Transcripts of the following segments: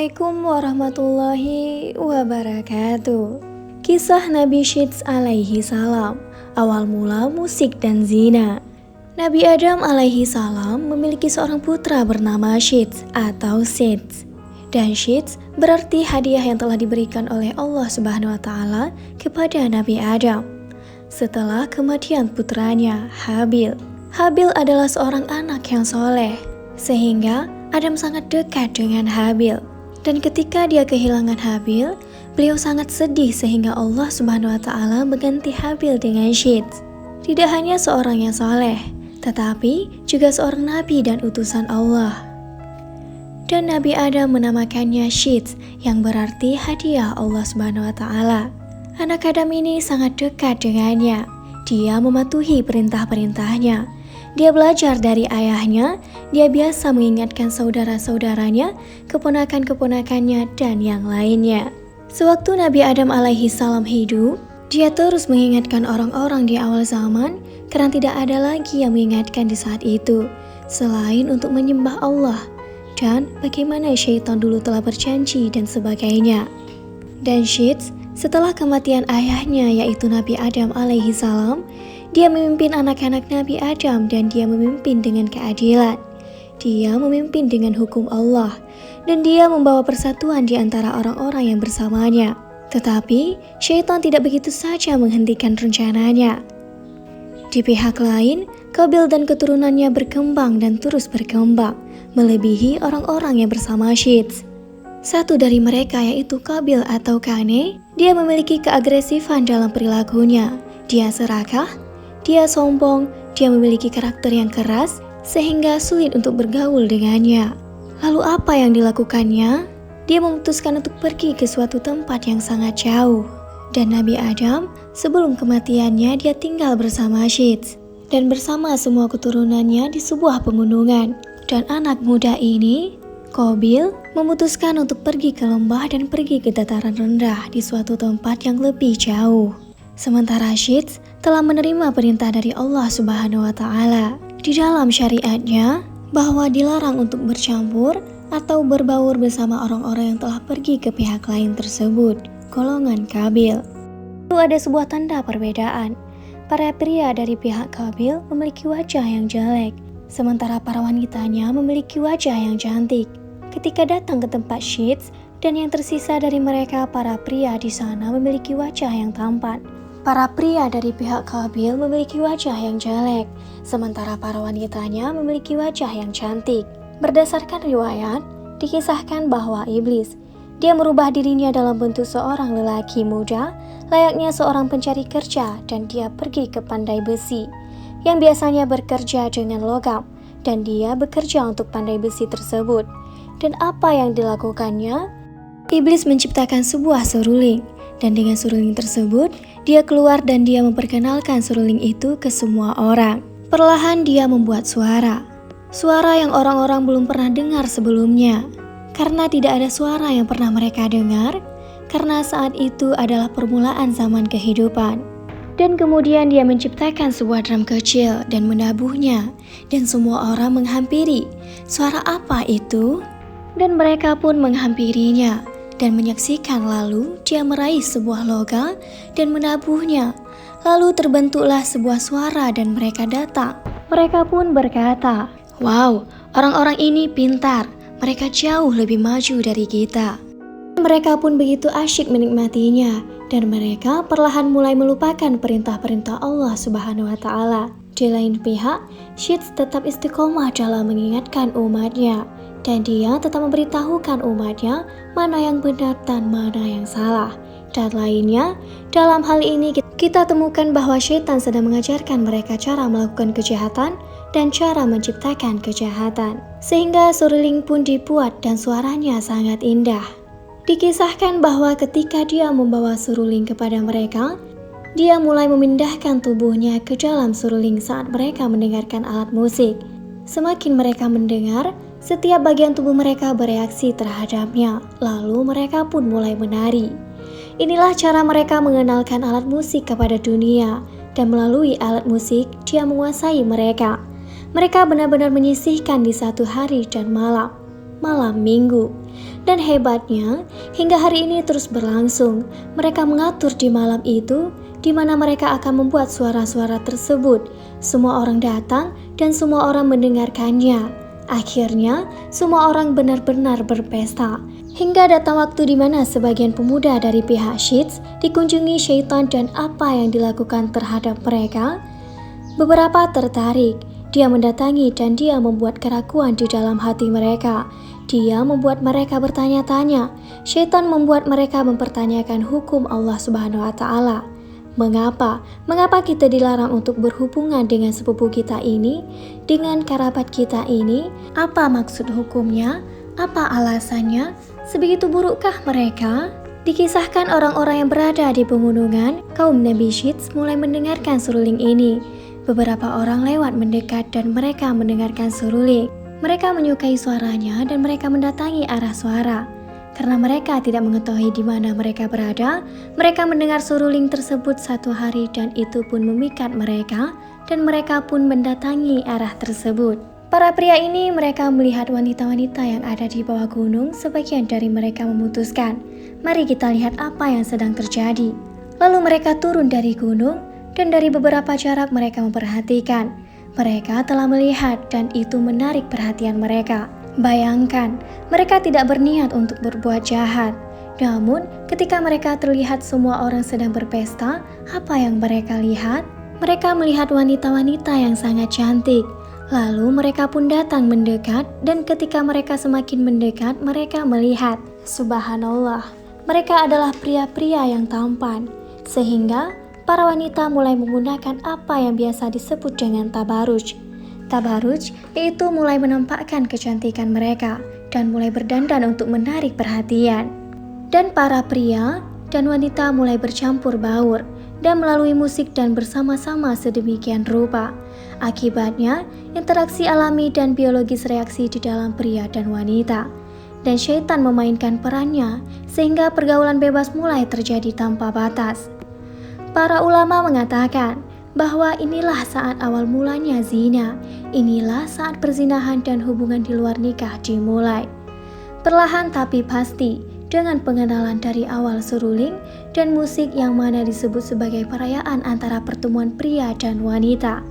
Assalamualaikum warahmatullahi wabarakatuh. Kisah Nabi Syeds alaihi salam, awal mula musik dan zina. Nabi Adam alaihi salam memiliki seorang putra bernama Syeds atau Seth. Dan Syeds berarti hadiah yang telah diberikan oleh Allah Subhanahu wa taala kepada Nabi Adam setelah kematian putranya Habil. Habil adalah seorang anak yang soleh, sehingga Adam sangat dekat dengan Habil. Dan ketika dia kehilangan Habil, beliau sangat sedih sehingga Allah Subhanahu wa taala mengganti Habil dengan Syeds. Tidak hanya seorang yang soleh, tetapi juga seorang nabi dan utusan Allah. Dan Nabi Adam menamakannya Syeds, yang berarti hadiah Allah Subhanahu wa taala. Anak Adam ini sangat dekat dengannya. Dia mematuhi perintah-perintahnya. Dia belajar dari ayahnya, dia biasa mengingatkan saudara-saudaranya, keponakan-keponakannya, dan yang lainnya. Sewaktu Nabi Adam alaihi salam hidup, dia terus mengingatkan orang-orang di awal zaman karena tidak ada lagi yang mengingatkan di saat itu, selain untuk menyembah Allah, dan bagaimana syaitan dulu telah berjanji dan sebagainya. Dan Syeds, setelah kematian ayahnya yaitu Nabi Adam alaihi salam, dia memimpin anak-anak Nabi Adam dan dia memimpin dengan keadilan. Dia memimpin dengan hukum Allah dan dia membawa persatuan di antara orang-orang yang bersamanya. Tetapi syaitan tidak begitu saja menghentikan rencananya. Di pihak lain, Qabil dan keturunannya berkembang dan terus berkembang, melebihi orang-orang yang bersama Syeds. Satu dari mereka yaitu Qabil atau Kane, dia memiliki keagresifan dalam perilakunya. Dia serakah, dia sombong, dia memiliki karakter yang keras sehingga sulit untuk bergaul dengannya. Lalu apa yang dilakukannya? Dia memutuskan untuk pergi ke suatu tempat yang sangat jauh. Dan Nabi Adam sebelum kematiannya dia tinggal bersama Syeds dan bersama semua keturunannya di sebuah pegunungan. Dan anak muda ini, Qabil, memutuskan untuk pergi ke lembah dan pergi ke dataran rendah di suatu tempat yang lebih jauh. Sementara Syeds telah menerima perintah dari Allah Subhanahu wa taala di dalam syariatnya bahwa dilarang untuk bercampur atau berbaur bersama orang-orang yang telah pergi ke pihak lain tersebut, golongan Qabil. Lalu ada sebuah tanda perbedaan. Para pria dari pihak Qabil memiliki wajah yang jelek, sementara para wanitanya memiliki wajah yang cantik. Ketika datang ke tempat Syeds dan yang tersisa dari mereka para pria di sana memiliki wajah yang tampan. Para pria dari pihak Qabil memiliki wajah yang jelek, sementara para wanitanya memiliki wajah yang cantik. Berdasarkan riwayat, dikisahkan bahwa iblis, dia merubah dirinya dalam bentuk seorang lelaki muda, layaknya seorang pencari kerja, dan dia pergi ke pandai besi, yang biasanya bekerja dengan logam, dan dia bekerja untuk pandai besi tersebut. Dan apa yang dilakukannya? Iblis menciptakan sebuah seruling, dan dengan seruling tersebut, dia keluar dan dia memperkenalkan seruling itu ke semua orang. Perlahan dia membuat suara yang orang-orang belum pernah dengar sebelumnya. Karena tidak ada suara yang pernah mereka dengar, karena saat itu adalah permulaan zaman kehidupan. Dan kemudian dia menciptakan sebuah drum kecil dan menabuhnya, dan semua orang menghampiri. Suara apa itu? Dan mereka pun menghampirinya dan menyaksikan, lalu dia meraih sebuah logam dan menabuhnya. Lalu terbentuklah sebuah suara dan mereka datang. Mereka pun berkata, "Wow, orang-orang ini pintar, mereka jauh lebih maju dari kita." Mereka pun begitu asyik menikmatinya dan mereka perlahan mulai melupakan perintah-perintah Allah Subhanahu wa taala. Di lain pihak, Syeds tetap istiqomah dalam mengingatkan umatnya. Dan dia tetap memberitahukan umatnya mana yang benar dan mana yang salah. Dan lainnya, dalam hal ini kita temukan bahwa syaitan sedang mengajarkan mereka cara melakukan kejahatan dan cara menciptakan kejahatan. Sehingga seruling pun dibuat dan suaranya sangat indah. Dikisahkan bahwa ketika dia membawa seruling kepada mereka, dia mulai memindahkan tubuhnya ke dalam seruling saat mereka mendengarkan alat musik. Semakin mereka mendengar, setiap bagian tubuh mereka bereaksi terhadapnya, lalu mereka pun mulai menari. Inilah cara mereka mengenalkan alat musik kepada dunia, dan melalui alat musik dia menguasai mereka. Mereka benar-benar menyisihkan di satu hari dan malam Minggu. Dan hebatnya, hingga hari ini terus berlangsung. Mereka mengatur di malam itu, di mana mereka akan membuat suara-suara tersebut. Semua orang datang dan semua orang mendengarkannya. Akhirnya, semua orang benar-benar berpesta. Hingga datang waktu di mana sebagian pemuda dari pihak Syids dikunjungi syaitan dan apa yang dilakukan terhadap mereka. Beberapa tertarik. Dia mendatangi dan dia membuat keraguan di dalam hati mereka. Dia membuat mereka bertanya-tanya. Syaitan membuat mereka mempertanyakan hukum Allah Subhanahu wa Ta'ala. Mengapa? Mengapa kita dilarang untuk berhubungan dengan sepupu kita ini, dengan kerabat kita ini? Apa maksud hukumnya? Apa alasannya? Sebegitu burukkah mereka? Dikisahkan orang-orang yang berada di pegunungan, kaum Nabi Syids mulai mendengarkan seruling ini. Beberapa orang lewat mendekat dan mereka mendengarkan seruling. Mereka menyukai suaranya dan mereka mendatangi arah suara. Karena mereka tidak mengetahui di mana mereka berada, mereka mendengar seruling tersebut satu hari dan itu pun memikat mereka dan mereka pun mendatangi arah tersebut. Para pria ini mereka melihat wanita-wanita yang ada di bawah gunung. Sebagian dari mereka memutuskan, mari kita lihat apa yang sedang terjadi. Lalu mereka turun dari gunung dan dari beberapa jarak mereka memperhatikan. Mereka telah melihat dan itu menarik perhatian mereka. Bayangkan, mereka tidak berniat untuk berbuat jahat. Namun, ketika mereka terlihat semua orang sedang berpesta, apa yang mereka lihat? Mereka melihat wanita-wanita yang sangat cantik. Lalu mereka pun datang mendekat dan ketika mereka semakin mendekat, mereka melihat, subhanallah, mereka adalah pria-pria yang tampan. Sehingga para wanita mulai menggunakan apa yang biasa disebut dengan tabaruj. Tabaruj yaitu mulai menampakkan kecantikan mereka dan mulai berdandan untuk menarik perhatian. Dan para pria dan wanita mulai bercampur baur dan melalui musik dan bersama-sama sedemikian rupa. Akibatnya, interaksi alami dan biologis reaksi di dalam pria dan wanita. Dan syaitan memainkan perannya sehingga pergaulan bebas mulai terjadi tanpa batas. Para ulama mengatakan bahwa inilah saat awal mulanya zina, inilah saat perzinahan dan hubungan di luar nikah dimulai. Perlahan tapi pasti, dengan pengenalan dari awal seruling dan musik yang mana disebut sebagai perayaan antara pertemuan pria dan wanita,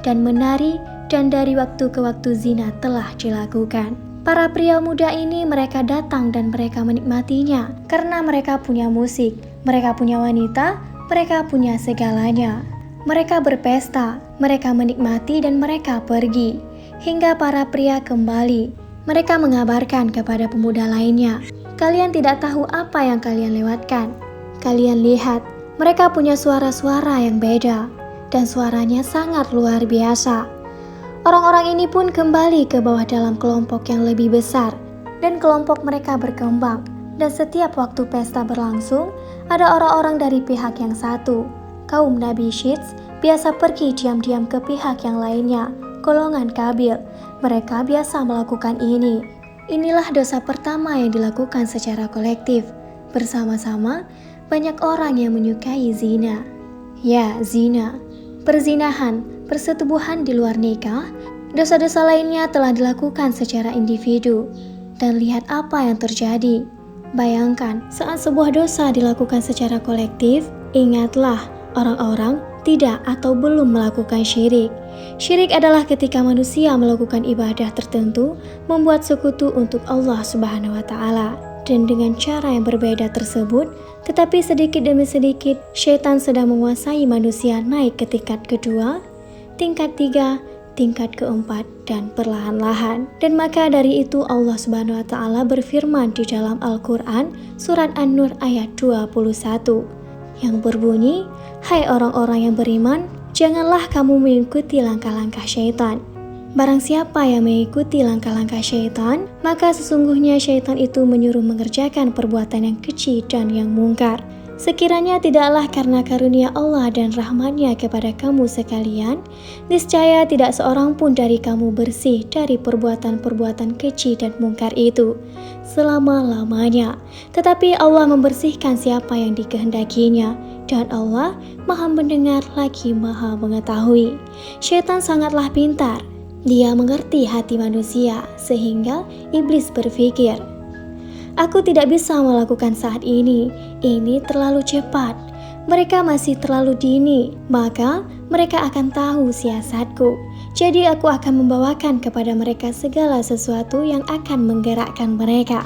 dan menari dan dari waktu ke waktu zina telah dilakukan. Para pria muda ini mereka datang dan mereka menikmatinya karena mereka punya musik, mereka punya wanita, mereka punya segalanya. Mereka berpesta, mereka menikmati dan mereka pergi. Hingga para pria kembali. Mereka mengabarkan kepada pemuda lainnya, kalian tidak tahu apa yang kalian lewatkan. Kalian lihat, mereka punya suara-suara yang beda. Dan suaranya sangat luar biasa. Orang-orang ini pun kembali ke bawah dalam kelompok yang lebih besar. Dan kelompok mereka berkembang. Dan setiap waktu pesta berlangsung, ada orang-orang dari pihak yang satu. Kaum Nabi Syids biasa pergi diam-diam ke pihak yang lainnya, golongan Qabil. Mereka biasa melakukan ini. Inilah dosa pertama yang dilakukan secara kolektif. Bersama-sama, banyak orang yang menyukai zina. Ya, zina. Perzinahan, persetubuhan di luar nikah, dosa-dosa lainnya telah dilakukan secara individu. Dan lihat apa yang terjadi. Bayangkan, saat sebuah dosa dilakukan secara kolektif, ingatlah, orang-orang tidak atau belum melakukan syirik. Syirik adalah ketika manusia melakukan ibadah tertentu, membuat sekutu untuk Allah Subhanahu wa Ta'ala. Dan dengan cara yang berbeda tersebut, tetapi sedikit demi sedikit, syaitan sedang menguasai manusia naik ke tingkat kedua, tingkat tiga, tingkat keempat, dan perlahan-lahan. Dan maka dari itu Allah Subhanahu wa Ta'ala berfirman di dalam Al-Quran, surat An-Nur ayat 21, yang berbunyi, hai orang-orang yang beriman, janganlah kamu mengikuti langkah-langkah syaitan. Barang siapa yang mengikuti langkah-langkah syaitan, maka sesungguhnya syaitan itu menyuruh mengerjakan perbuatan yang keji dan yang mungkar. Sekiranya tidaklah karena karunia Allah dan rahmat-Nya kepada kamu sekalian, niscaya tidak seorang pun dari kamu bersih dari perbuatan-perbuatan keji dan mungkar itu selama-lamanya. Tetapi Allah membersihkan siapa yang dikehendakinya, dan Allah Maha mendengar lagi Maha mengetahui. Syaitan sangatlah pintar. Dia mengerti hati manusia, sehingga iblis berpikir, Aku tidak bisa melakukan saat ini terlalu cepat. Mereka masih terlalu dini, maka mereka akan tahu siasatku. Jadi aku akan membawakan kepada mereka segala sesuatu yang akan menggerakkan mereka.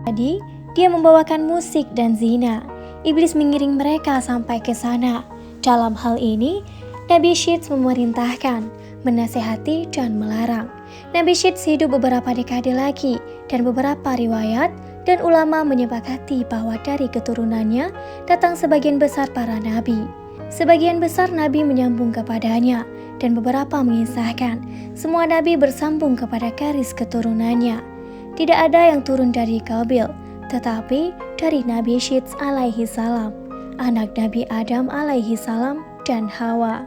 Jadi, dia membawakan musik dan zina. Iblis mengiring mereka sampai ke sana. Dalam hal ini, Nabi Syeds memerintahkan, menasehati, dan melarang. Nabi Syeds hidup beberapa dekade lagi, dan beberapa riwayat dan ulama menyepakati bahwa dari keturunannya datang sebagian besar para nabi. Sebagian besar nabi menyambung kepadanya, dan beberapa mengisahkan semua nabi bersambung kepada garis keturunannya. Tidak ada yang turun dari Qabil, tetapi dari Nabi Syeds alaihi salam, anak Nabi Adam alaihi salam dan Hawa.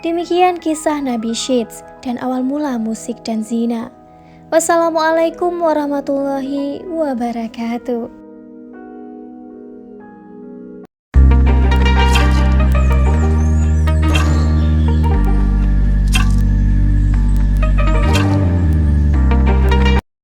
Demikian kisah Nabi Syeds dan awal mula musik dan zina. Wassalamualaikum warahmatullahi wabarakatuh.